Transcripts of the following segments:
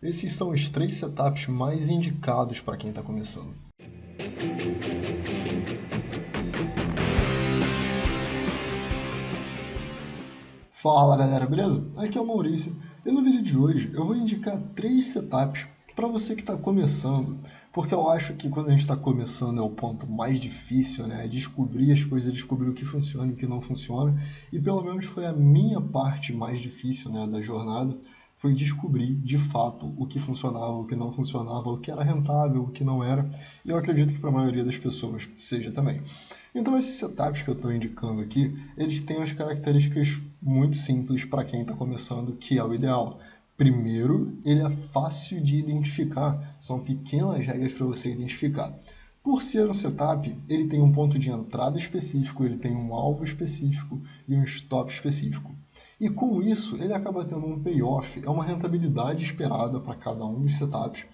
Esses são os 3 setups mais indicados para quem está começando. Fala galera, beleza? Aqui é o Maurício e no vídeo de hoje eu vou indicar 3 setups para você que está começando, porque eu acho que quando a gente está começando é o ponto mais difícil, né? Descobrir as coisas, descobrir o que funciona e o que não funciona, e pelo menos foi a minha parte mais difícil, né, da jornada, foi descobrir de fato o que funcionava, o que não funcionava, o que era rentável, o que não era, e eu acredito que para a maioria das pessoas seja também. Então esses setups que eu estou indicando aqui, eles têm as características muito simples para quem está começando, que é o ideal. Primeiro, ele é fácil de identificar, são pequenas regras para você identificar. Por ser um setup, ele tem um ponto de entrada específico, ele tem um alvo específico e um stop específico. E com isso, ele acaba tendo um payoff, é uma rentabilidade esperada para cada um dos setups.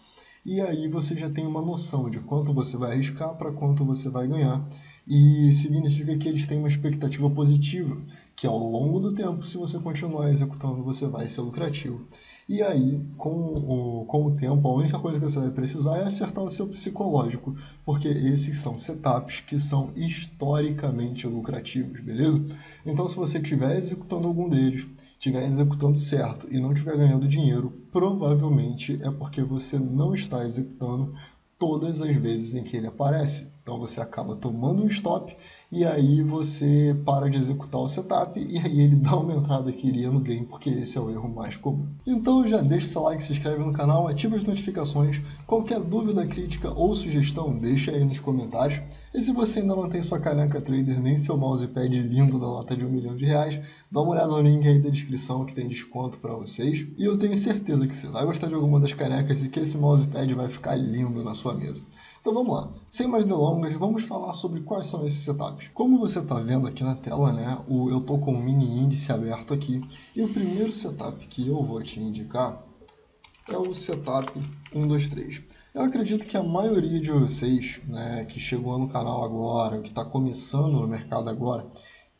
E aí você já tem uma noção de quanto você vai arriscar para quanto você vai ganhar. E significa que eles têm uma expectativa positiva, que ao longo do tempo, se você continuar executando, você vai ser lucrativo. E aí, com o tempo, a única coisa que você vai precisar é acertar o seu psicológico, porque esses são setups que são historicamente lucrativos, beleza? Então, se você estiver executando algum deles, estiver executando certo e não estiver ganhando dinheiro, provavelmente é porque você não está executando todas as vezes em que ele aparece. Então você acaba tomando um stop e aí você para de executar o setup e aí ele dá uma entrada que iria no game, porque esse é o erro mais comum. Então já deixa seu like, se inscreve no canal, ativa as notificações. Qualquer dúvida, crítica ou sugestão, deixa aí nos comentários. E se você ainda não tem sua caneca trader nem seu mousepad lindo da nota de R$1 milhão, dá uma olhada no link aí da descrição que tem desconto para vocês. E eu tenho certeza que você vai gostar de alguma das canecas e que esse mousepad vai ficar lindo na sua mesa. Então vamos lá, sem mais delongas, vamos falar sobre quais são esses setups. Como você está vendo aqui na tela, né, eu estou com o mini índice aberto aqui, e o primeiro setup que eu vou te indicar é o setup 123. Eu acredito que a maioria de vocês, né, que chegou no canal agora, que está começando no mercado agora,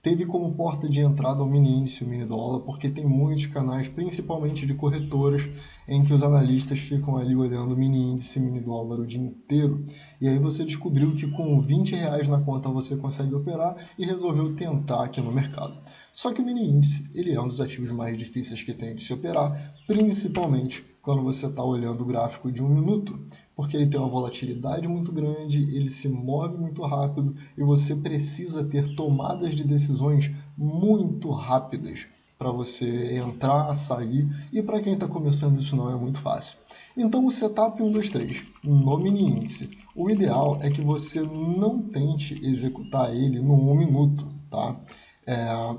teve como porta de entrada o mini índice e o mini dólar, porque tem muitos canais, principalmente de corretoras, em que os analistas ficam ali olhando mini índice e mini dólar o dia inteiro. E aí você descobriu que com R$20 na conta você consegue operar e resolveu tentar aqui no mercado. Só que o mini índice, ele é um dos ativos mais difíceis que tem de se operar, principalmente quando você está olhando o gráfico de 1 minuto, porque ele tem uma volatilidade muito grande, ele se move muito rápido e você precisa ter tomadas de decisões muito rápidas para você entrar, sair, e para quem está começando isso não é muito fácil. Então o setup 1, 2, 3 no mini índice, o ideal é que você não tente executar ele no 1 minuto, tá?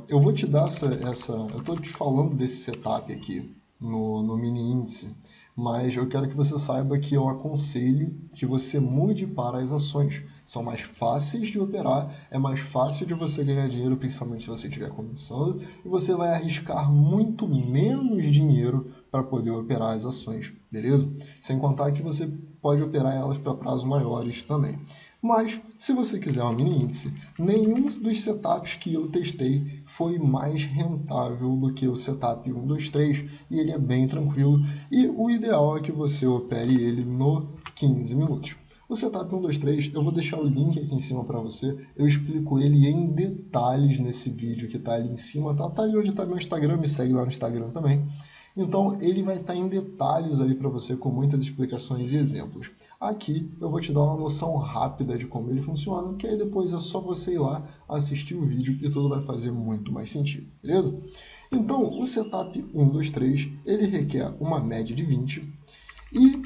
Eu vou te dar eu estou te falando desse setup aqui no mini índice, mas eu quero que você saiba que eu aconselho que você mude para as ações. São mais fáceis de operar, é mais fácil de você ganhar dinheiro, principalmente se você estiver começando, e você vai arriscar muito menos dinheiro para poder operar as ações, beleza? Sem contar que você pode operar elas para prazos maiores também. Mas, se você quiser um mini índice, nenhum dos setups que eu testei foi mais rentável do que o setup 1, 2, 3, e ele é bem tranquilo, e o ideal é que você opere ele no 15 minutos. O setup 1, 2, 3, eu vou deixar o link aqui em cima para você, eu explico ele em detalhes nesse vídeo que está ali em cima, tá ali onde está meu Instagram, me segue lá no Instagram também. Então, ele vai estar em detalhes ali para você, com muitas explicações e exemplos. Aqui, eu vou te dar uma noção rápida de como ele funciona, que aí depois é só você ir lá, assistir o vídeo e tudo vai fazer muito mais sentido, beleza? Então, o setup 1, 2, 3, ele requer uma média de 20 e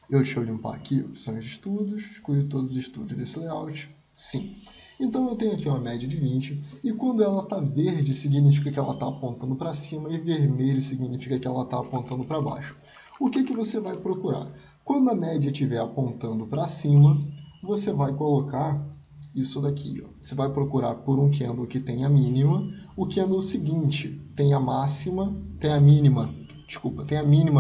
deixa eu limpar aqui, opções de estudos, excluir todos os estudos desse layout, sim. Então eu tenho aqui uma média de 20 e quando ela está verde significa que ela está apontando para cima e vermelho significa que ela está apontando para baixo. O que você vai procurar? Quando a média estiver apontando para cima, você vai colocar isso daqui. Ó. Você vai procurar por um candle que tenha mínima. O candle seguinte tem a máxima, tem a mínima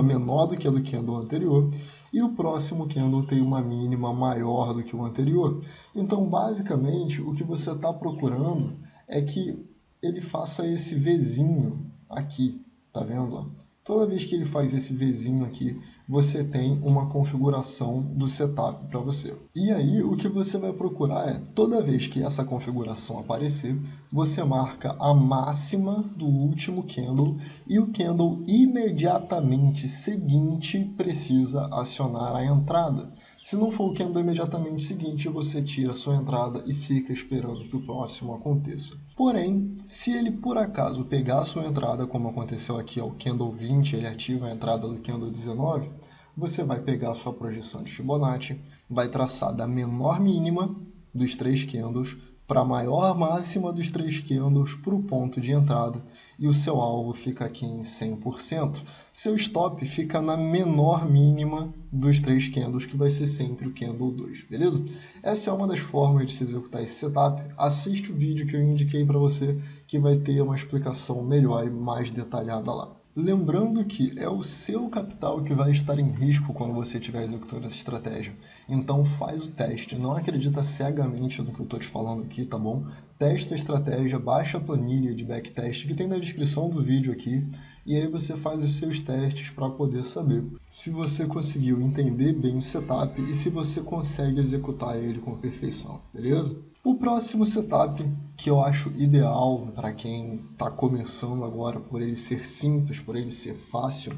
menor do que a do candle anterior. E o próximo candle tem uma mínima maior do que o anterior. Então, basicamente, o que você está procurando é que ele faça esse Vzinho aqui, tá vendo? Toda vez que ele faz esse Vzinho aqui, você tem uma configuração do setup para você. E aí, o que você vai procurar é, toda vez que essa configuração aparecer, você marca a máxima do último candle e o candle imediatamente seguinte precisa acionar a entrada. Se não for o candle imediatamente seguinte, você tira a sua entrada e fica esperando que o próximo aconteça. Porém, se ele por acaso pegar a sua entrada, como aconteceu aqui, o candle 20, ele ativa a entrada do candle 19, você vai pegar a sua projeção de Fibonacci, vai traçar da menor mínima dos 3 candles para a maior máxima dos 3 candles para o ponto de entrada e o seu alvo fica aqui em 100%. Seu stop fica na menor mínima dos 3 candles, que vai ser sempre o candle 2, beleza? Essa é uma das formas de se executar esse setup. Assiste o vídeo que eu indiquei para você, que vai ter uma explicação melhor e mais detalhada lá. Lembrando que é o seu capital que vai estar em risco quando você estiver executando essa estratégia. Então faz o teste, não acredita cegamente no que eu estou te falando aqui, tá bom? Testa a estratégia, baixa a planilha de backtest que tem na descrição do vídeo aqui, e aí você faz os seus testes para poder saber se você conseguiu entender bem o setup e se você consegue executar ele com perfeição, beleza? O próximo setup que eu acho ideal para quem está começando agora, por ele ser simples, por ele ser fácil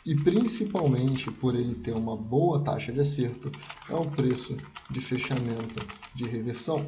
e principalmente por ele ter uma boa taxa de acerto, é o preço de fechamento de reversão.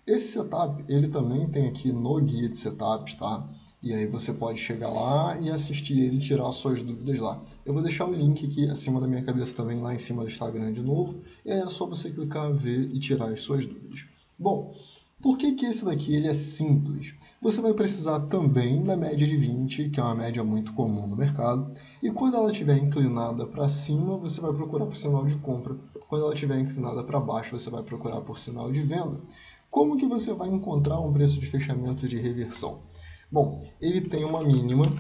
Esse setup ele também tem aqui no guia de setups, tá? E aí você pode chegar lá e assistir ele e tirar suas dúvidas lá. Eu vou deixar o link aqui acima da minha cabeça também, lá em cima do Instagram de novo, e aí é só você clicar, ver e tirar as suas dúvidas. Bom, por que esse daqui ele é simples? Você vai precisar também da média de 20, que é uma média muito comum no mercado, e quando ela estiver inclinada para cima, você vai procurar por sinal de compra. Quando ela estiver inclinada para baixo, você vai procurar por sinal de venda. Como que você vai encontrar um preço de fechamento de reversão? Bom, ele tem uma mínima.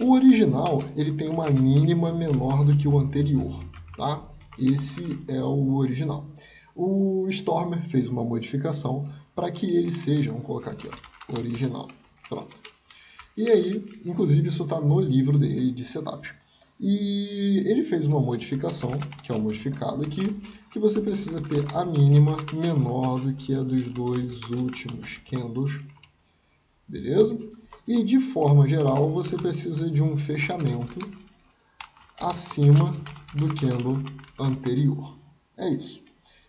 O original ele tem uma mínima menor do que o anterior, tá? Esse é o original. O Stormer fez uma modificação para que ele seja, vamos colocar aqui, ó, original. Pronto. E aí, inclusive, isso está no livro dele de setup. E ele fez uma modificação, que é o modificado aqui, que você precisa ter a mínima menor do que a dos 2 últimos candles. Beleza? E de forma geral, você precisa de um fechamento acima do candle anterior. É isso.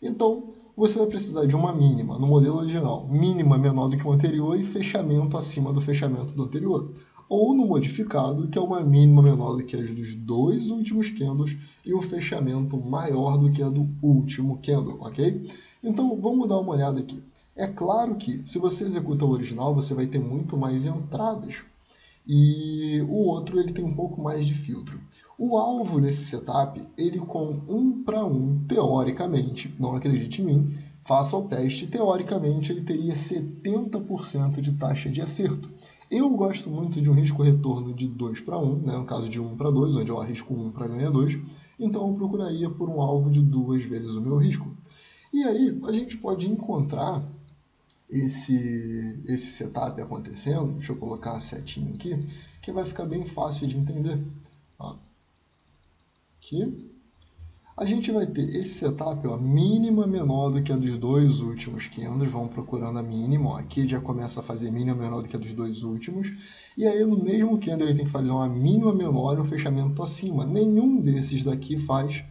Então, você vai precisar de uma mínima, no modelo original, mínima menor do que o anterior e fechamento acima do fechamento do anterior. Ou no modificado, que é uma mínima menor do que as dos 2 últimos candles e um fechamento maior do que a do último candle, ok? Então, vamos dar uma olhada aqui. É claro que, se você executa o original, você vai ter muito mais entradas. E o outro ele tem um pouco mais de filtro. O alvo desse setup, ele com 1 para 1, teoricamente, não acredite em mim, faça o teste, teoricamente ele teria 70% de taxa de acerto. Eu gosto muito de um risco-retorno de 2 para 1, né, no caso de 1 para 2, onde eu arrisco 1 para ganhar 2, então eu procuraria por um alvo de 2 vezes o meu risco. E aí a gente pode encontrar esse setup acontecendo, deixa eu colocar a setinha aqui, que vai ficar bem fácil de entender. Ó. Aqui, a gente vai ter esse setup, ó, mínima menor do que a dos 2 últimos candles, vamos procurando a mínima, ó. Aqui já começa a fazer mínima menor do que a dos 2 últimos, e aí no mesmo candle ele tem que fazer uma mínima menor e um fechamento acima. Nenhum desses daqui faz.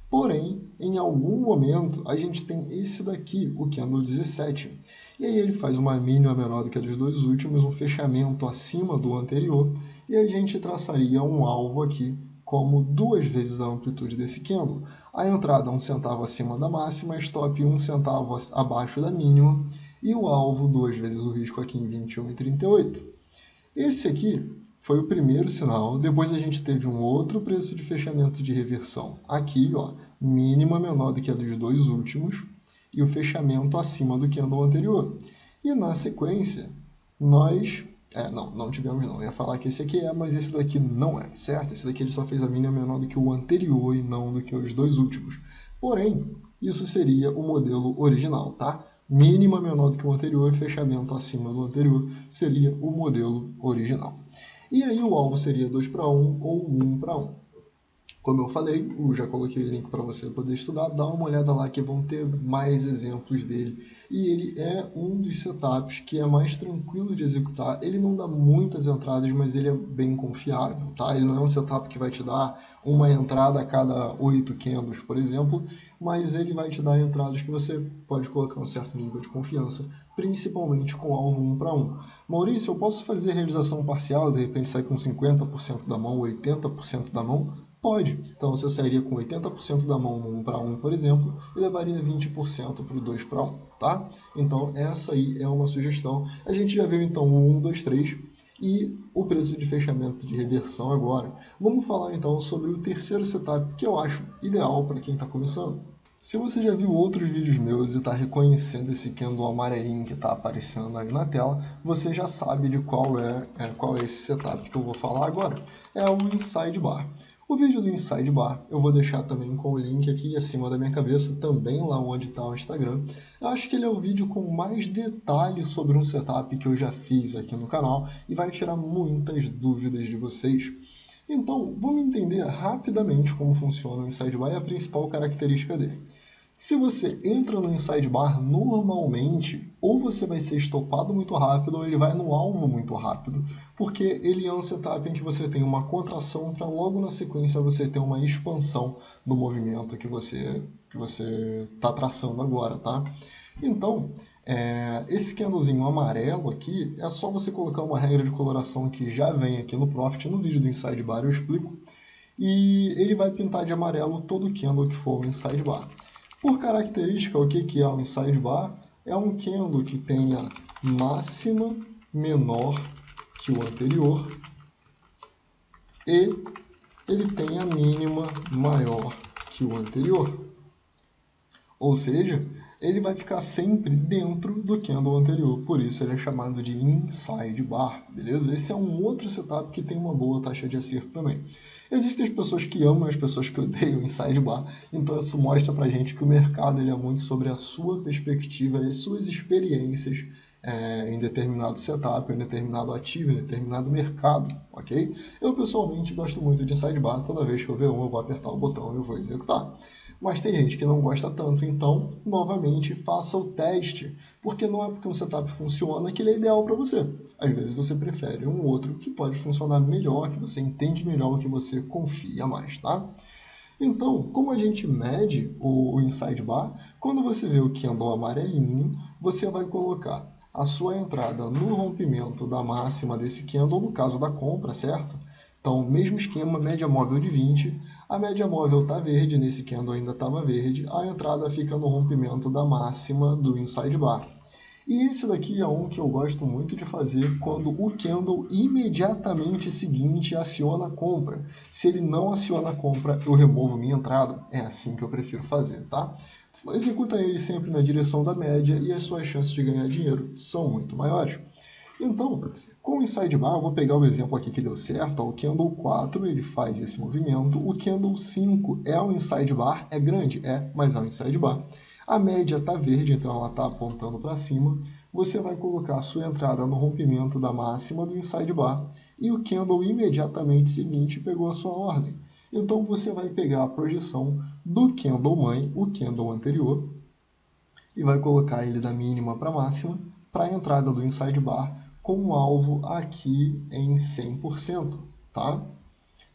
Porém, em algum momento, a gente tem esse daqui, o candle 17. E aí ele faz uma mínima menor do que a dos 2 últimos, um fechamento acima do anterior, e a gente traçaria um alvo aqui como 2 vezes a amplitude desse candle. A entrada 1 centavo acima da máxima, stop 1 centavo abaixo da mínima, e o alvo 2 vezes o risco aqui em 21,38. Esse aqui foi o primeiro sinal, depois a gente teve um outro preço de fechamento de reversão. Aqui, ó, mínima menor do que a dos 2 últimos e o fechamento acima do candle anterior. E na sequência, nós... não tivemos não. Eu ia falar que esse aqui é, mas esse daqui não é, certo? Esse daqui ele só fez a mínima menor do que o anterior e não do que os 2 últimos. Porém, isso seria o modelo original, tá? Mínima menor do que o anterior e fechamento acima do anterior seria o modelo original. E aí o alvo seria 2 para 1 ou 1 para 1. Como eu falei, eu já coloquei o link para você poder estudar, dá uma olhada lá que vão ter mais exemplos dele. E ele é um dos setups que é mais tranquilo de executar. Ele não dá muitas entradas, mas ele é bem confiável, tá? Ele não é um setup que vai te dar uma entrada a cada 8 candles, por exemplo, mas ele vai te dar entradas que você pode colocar um certo nível de confiança, principalmente com alvo 1 para 1. Maurício, eu posso fazer realização parcial, de repente sair com 50% da mão, 80% da mão? Pode. Então você sairia com 80% da mão no 1 para 1, por exemplo, e levaria 20% para o 2 para 1, tá? Então essa aí é uma sugestão. A gente já viu então o 1, 2, 3 e o preço de fechamento de reversão agora. Vamos falar então sobre o terceiro setup que eu acho ideal para quem está começando. Se você já viu outros vídeos meus e está reconhecendo esse candle amarelinho que está aparecendo aí na tela, você já sabe de qual é esse setup que eu vou falar agora. É o Inside Bar. O vídeo do Inside Bar eu vou deixar também com o link aqui acima da minha cabeça, também lá onde está o Instagram. Eu acho que ele é o vídeo com mais detalhes sobre um setup que eu já fiz aqui no canal e vai tirar muitas dúvidas de vocês. Então, vamos entender rapidamente como funciona o Inside Bar e a principal característica dele. Se você entra no Inside Bar normalmente, ou você vai ser estopado muito rápido ou ele vai no alvo muito rápido, porque ele é um setup em que você tem uma contração para logo na sequência você ter uma expansão do movimento que você está traçando agora, tá? Então, esse candlezinho amarelo aqui, é só você colocar uma regra de coloração que já vem aqui no Profit, no vídeo do Inside Bar eu explico, e ele vai pintar de amarelo todo candle que for o Inside Bar. Por característica, o que é o Inside Bar? É um candle que tenha máxima menor que o anterior e ele tem a mínima maior que o anterior. Ou seja, ele vai ficar sempre dentro do candle anterior, por isso ele é chamado de Inside Bar, beleza? Esse é um outro setup que tem uma boa taxa de acerto também. Existem as pessoas que amam e as pessoas que odeiam Inside Bar, então isso mostra pra gente que o mercado ele é muito sobre a sua perspectiva e suas experiências em determinado setup, em determinado ativo, em determinado mercado, ok? Eu pessoalmente gosto muito de Inside Bar, toda vez que eu ver um eu vou apertar o botão e eu vou executar. Mas tem gente que não gosta tanto, então, novamente, faça o teste, porque não é porque um setup funciona que ele é ideal para você. Às vezes você prefere um outro que pode funcionar melhor, que você entende melhor, que você confia mais, tá? Então, como a gente mede o Inside Bar, quando você vê o candle amarelinho, você vai colocar a sua entrada no rompimento da máxima desse candle, no caso da compra, certo? Então, mesmo esquema, média móvel de 20, a média móvel está verde, nesse candle ainda estava verde, a entrada fica no rompimento da máxima do Inside Bar. E esse daqui é um que eu gosto muito de fazer quando o candle imediatamente seguinte aciona a compra. Se ele não aciona a compra, eu removo minha entrada. É assim que eu prefiro fazer, tá? Executa ele sempre na direção da média e as suas chances de ganhar dinheiro são muito maiores. Então, com o Inside Bar, eu vou pegar o exemplo aqui que deu certo. Ó, o Candle 4 ele faz esse movimento. O Candle 5 é o Inside Bar, é grande? É, mas é o Inside Bar. A média está verde, então ela está apontando para cima. Você vai colocar a sua entrada no rompimento da máxima do Inside Bar e o Candle imediatamente seguinte pegou a sua ordem. Então você vai pegar a projeção do Candle mãe, o Candle anterior, e vai colocar ele da mínima para a máxima para a entrada do Inside Bar com um alvo aqui em 100%, tá?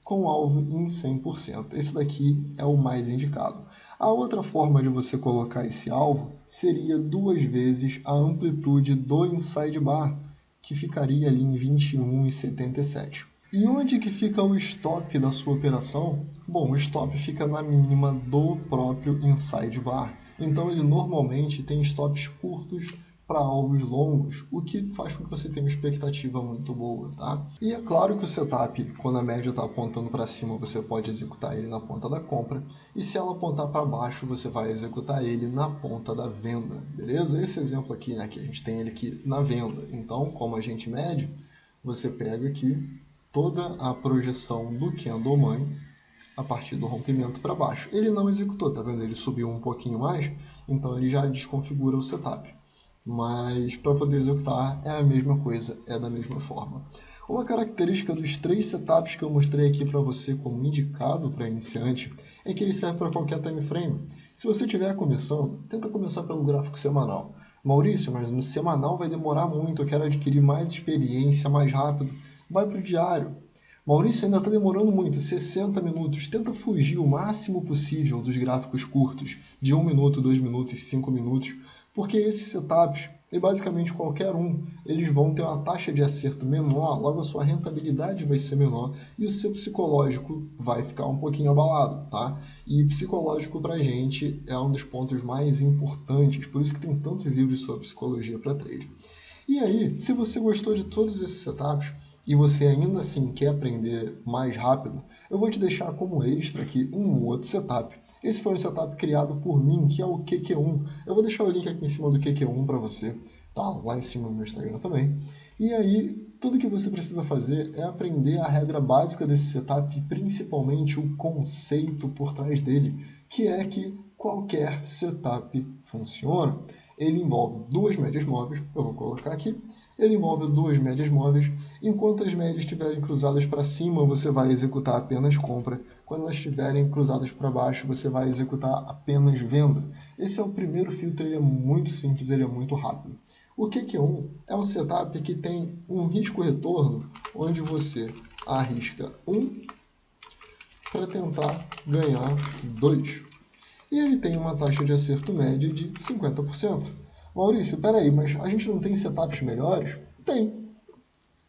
Com alvo em 100%. Esse daqui é o mais indicado. A outra forma de você colocar esse alvo seria 2 vezes a amplitude do Inside Bar, que ficaria ali em 21,77. E onde que fica o stop da sua operação? Bom, o stop fica na mínima do próprio Inside Bar. Então ele normalmente tem stops curtos para alvos longos, o que faz com que você tenha uma expectativa muito boa, tá? E é claro que o setup, quando a média está apontando para cima, você pode executar ele na ponta da compra, e se ela apontar para baixo, você vai executar ele na ponta da venda, beleza? Esse exemplo aqui, né, que a gente tem ele aqui na venda. Então, como a gente mede, você pega aqui toda a projeção do candle mãe a partir do rompimento para baixo. Ele não executou, tá vendo? Ele subiu um pouquinho mais, então ele já desconfigura o setup. Mas para poder executar é a mesma coisa, é da mesma forma. Uma característica dos 3 setups que eu mostrei aqui para você como indicado para iniciante é que ele serve para qualquer time frame. Se você estiver começando, tenta começar pelo gráfico semanal. Maurício, mas no semanal vai demorar muito, eu quero adquirir mais experiência mais rápido. Vai para o diário. Maurício, ainda está demorando muito, 60 minutos. Tenta fugir o máximo possível dos gráficos curtos, de 1 minuto, 2 minutos, 5 minutos, porque esses setups, e basicamente qualquer um, eles vão ter uma taxa de acerto menor, logo a sua rentabilidade vai ser menor e o seu psicológico vai ficar um pouquinho abalado, tá? E psicológico pra gente é um dos pontos mais importantes, por isso que tem tantos livros sobre psicologia para trade. E aí, se você gostou de todos esses setups, e você ainda assim quer aprender mais rápido, eu vou te deixar como extra aqui um outro setup. Esse foi um setup criado por mim, que é o QQ1. Eu vou deixar o link aqui em cima do QQ1 para você, tá? Lá em cima no meu Instagram também. E aí, tudo que você precisa fazer é aprender a regra básica desse setup e principalmente o conceito por trás dele, que é que qualquer setup funciona. Ele envolve 2 médias móveis, eu vou colocar aqui. Ele envolve 2 médias móveis. Enquanto as médias estiverem cruzadas para cima, você vai executar apenas compra. Quando elas estiverem cruzadas para baixo, você vai executar apenas venda. Esse é o primeiro filtro, ele é muito simples, ele é muito rápido. O QQ1 é um setup que tem um risco-retorno, onde você arrisca 1 para tentar ganhar 2. E ele tem uma taxa de acerto média de 50%. Maurício, peraí, mas a gente não tem setups melhores? Tem.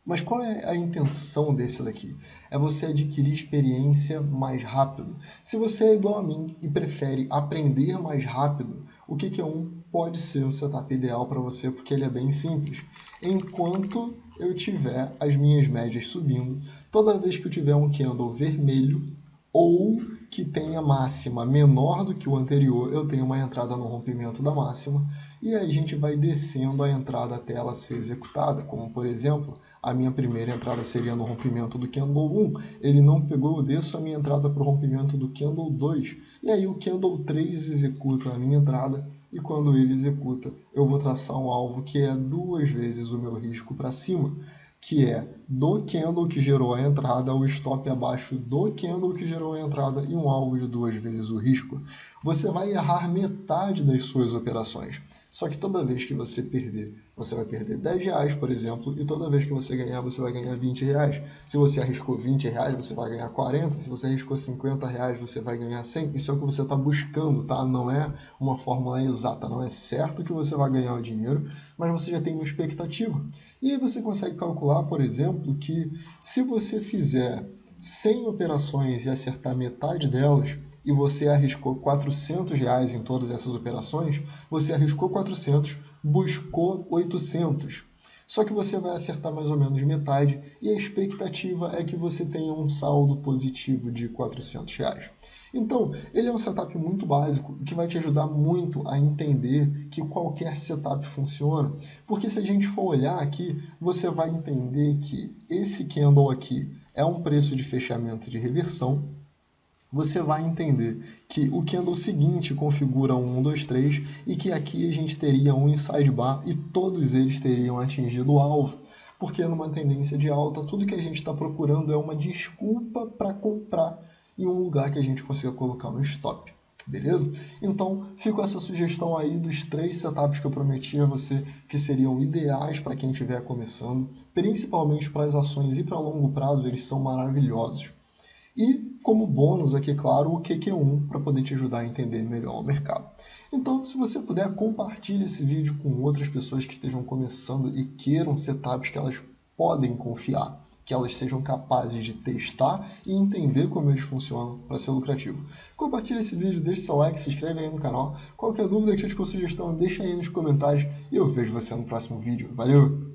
Mas qual é a intenção desse daqui? É você adquirir experiência mais rápido. Se você é igual a mim e prefere aprender mais rápido, o QQ1 pode ser um setup ideal para você, porque ele é bem simples. Enquanto eu tiver as minhas médias subindo, toda vez que eu tiver um candle vermelho ou que tenha máxima menor do que o anterior, eu tenho uma entrada no rompimento da máxima, e aí a gente vai descendo a entrada até ela ser executada, como por exemplo, a minha primeira entrada seria no rompimento do candle 1, ele não pegou, eu desço a minha entrada para o rompimento do candle 2, e aí o candle 3 executa a minha entrada, e quando ele executa, eu vou traçar um alvo que é 2 vezes o meu risco para cima, que é do candle que gerou a entrada, o stop abaixo do candle que gerou a entrada e um alvo de 2 vezes o risco. Você vai errar metade das suas operações. Só que toda vez que você perder, você vai perder R$10, por exemplo, e toda vez que você ganhar, você vai ganhar R$20. Se você arriscou R$20, você vai ganhar 40. Se você arriscou R$50, você vai ganhar 100. Isso é o que você está buscando, tá? Não é uma fórmula exata, não é certo que você vai ganhar o dinheiro, mas você já tem uma expectativa. E aí você consegue calcular, por exemplo, que se você fizer 100 operações e acertar metade delas, e você arriscou R$400 em todas essas operações, você arriscou 400, buscou 800. Só que você vai acertar mais ou menos metade e a expectativa é que você tenha um saldo positivo de R$400. Então, ele é um setup muito básico e que vai te ajudar muito a entender que qualquer setup funciona. Porque se a gente for olhar aqui, você vai entender que esse candle aqui é um preço de fechamento de reversão. Você vai entender que o candle seguinte configura um 1, 2, 3 e que aqui a gente teria um inside bar e todos eles teriam atingido o alvo. Porque numa tendência de alta, tudo que a gente está procurando é uma desculpa para comprar em um lugar que a gente consiga colocar no stop. Beleza? Então, fica essa sugestão aí dos 3 setups que eu prometi a você que seriam ideais para quem estiver começando, principalmente para as ações e para longo prazo, eles são maravilhosos. E, como bônus aqui, claro, o QQ1 para poder te ajudar a entender melhor o mercado. Então, se você puder, compartilhe esse vídeo com outras pessoas que estejam começando e queiram setups que elas podem confiar, que elas sejam capazes de testar e entender como eles funcionam para ser lucrativo. Compartilhe esse vídeo, deixe seu like, se inscreve aí no canal. Qualquer dúvida, crítica ou sugestão, deixa aí nos comentários e eu vejo você no próximo vídeo. Valeu!